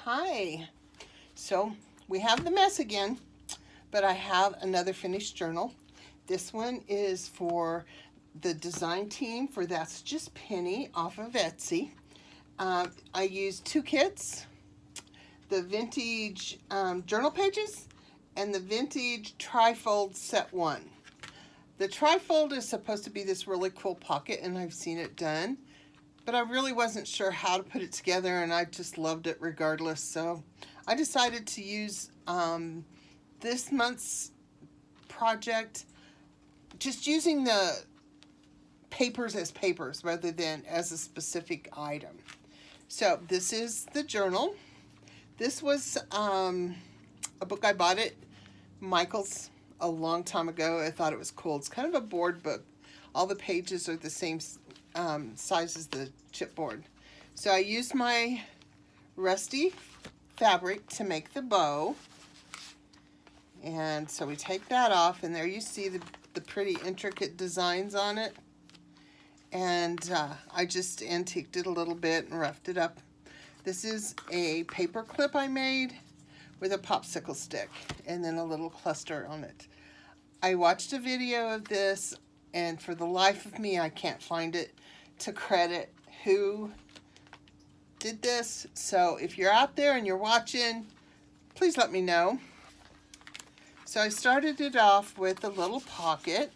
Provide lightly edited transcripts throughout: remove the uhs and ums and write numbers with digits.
Hi. So we have the mess again, but I have another finished journal. This one is for the design team for That's Just Penny off of Etsy. I used two kits, the vintage journal pages and the vintage trifold set one. The trifold is supposed to be this really cool pocket, and I've seen it done, but I really wasn't sure how to put it together, and I just loved it regardless. So I decided to use this month's project, just using the papers as papers rather than as a specific item. So this is the journal. This was a book I bought at Michael's a long time ago. I thought it was cool. It's kind of a board book. All the pages are the same size as the chipboard. So I used my rusty fabric to make the bow. And so we take that off, and there you see the pretty intricate designs on it. And I just antiqued it a little bit and roughed it up. This is a paper clip I made with a popsicle stick and then a little cluster on it. I watched a video of this, and for the life of me I can't find it to credit who did this. So if you're out there and you're watching, please let me know. So I started it off with a little pocket,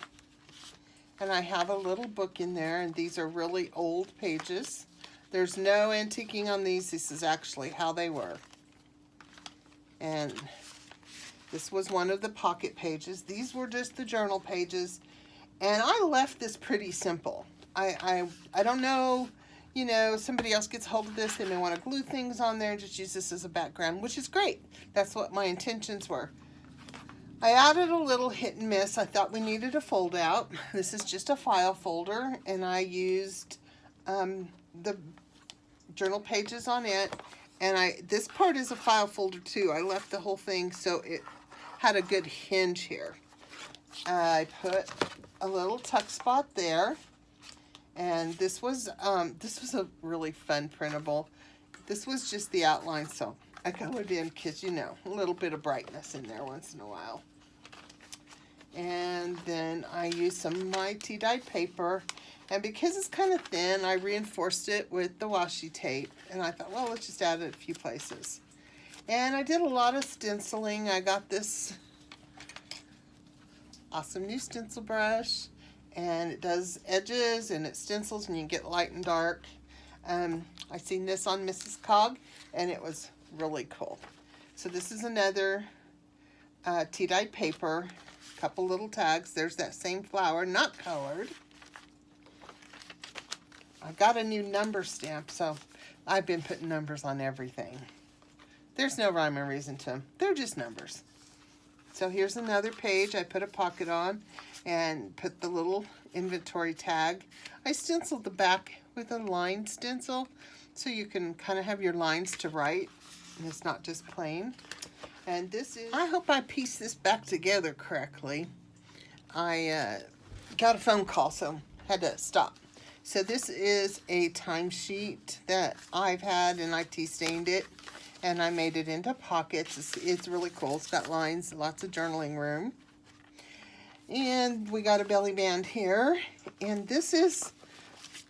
and I have a little book in there, and these are really old pages. There's no antiquing on these. This is actually how they were. And this was one of the pocket pages. These were just the journal pages, and I left this pretty simple. I don't know, you know, somebody else gets hold of this, they may want to glue things on there and just use this as a background, which is great. That's what my intentions were. I added a little hit and miss. I thought we needed a fold out. This is just a file folder, and I used the journal pages on it, and this part is a file folder too. I left the whole thing so it had a good hinge here. I put a little tuck spot there, and this was a really fun printable. This was just the outline, so I colored in because, you know, a little bit of brightness in there once in a while. And then I used some of my tea-dyed paper, and because it's kind of thin, I reinforced it with the washi tape, and I thought, well, let's just add it a few places. And I did a lot of stenciling. I got this awesome new stencil brush, and it does edges, and it stencils, and you can get light and dark. I seen this on Mrs. Cog, and it was really cool. So this is another tea-dyed paper, couple little tags. There's that same flower, not colored. I got a new number stamp, so I've been putting numbers on everything. There's no rhyme or reason to them. They're just numbers. So here's another page I put a pocket on and put the little inventory tag. I stenciled the back with a line stencil so you can kind of have your lines to write, and it's not just plain. And this is, I hope I pieced this back together correctly. I got a phone call, so had to stop. So this is a timesheet that I've had, and I tea stained it, and I made it into pockets. It's really cool. It's got lines, lots of journaling room. And we got a belly band here. And this is,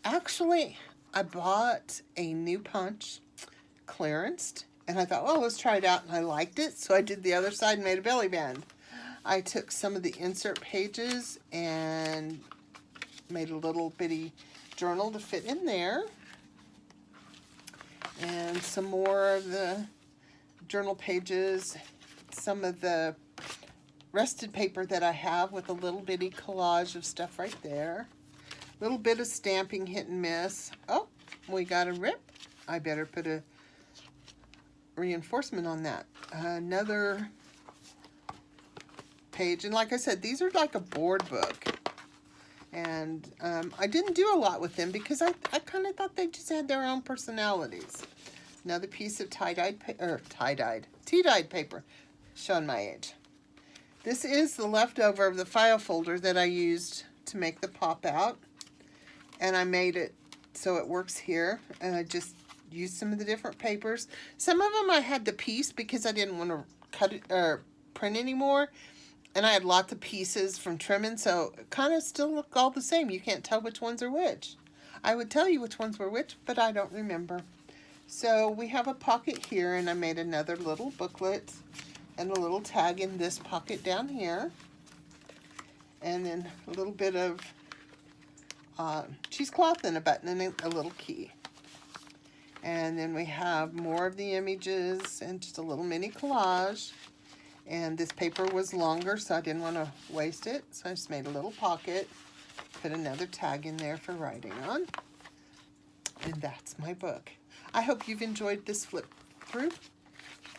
actually, I bought a new punch, clearanced, and I thought, well, let's try it out, and I liked it, so I did the other side and made a belly band. I took some of the insert pages and made a little bitty journal to fit in there, and some more of the journal pages, some of the rested paper that I have with a little bitty collage of stuff right there. A little bit of stamping hit and miss. Oh, we got a rip. I better put a reinforcement on that. Another page, and like I said, these are like a board book, and I didn't do a lot with them because I kind of thought they just had their own personalities. Another piece of tea-dyed paper, showing my age. This is the leftover of the file folder that I used to make the pop out, and I made it so it works here, and I just used some of the different papers. Some of them I had to piece because I didn't want to cut it or print anymore. And I had lots of pieces from trimming, so it kind of still look all the same. You can't tell which ones are which. I would tell you which ones were which, but I don't remember. So we have a pocket here, and I made another little booklet and a little tag in this pocket down here. And then a little bit of cheesecloth and a button and a little key. And then we have more of the images and just a little mini collage. And this paper was longer, so I didn't want to waste it. So I just made a little pocket, put another tag in there for writing on. And that's my book. I hope you've enjoyed this flip through,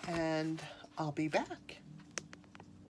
and I'll be back.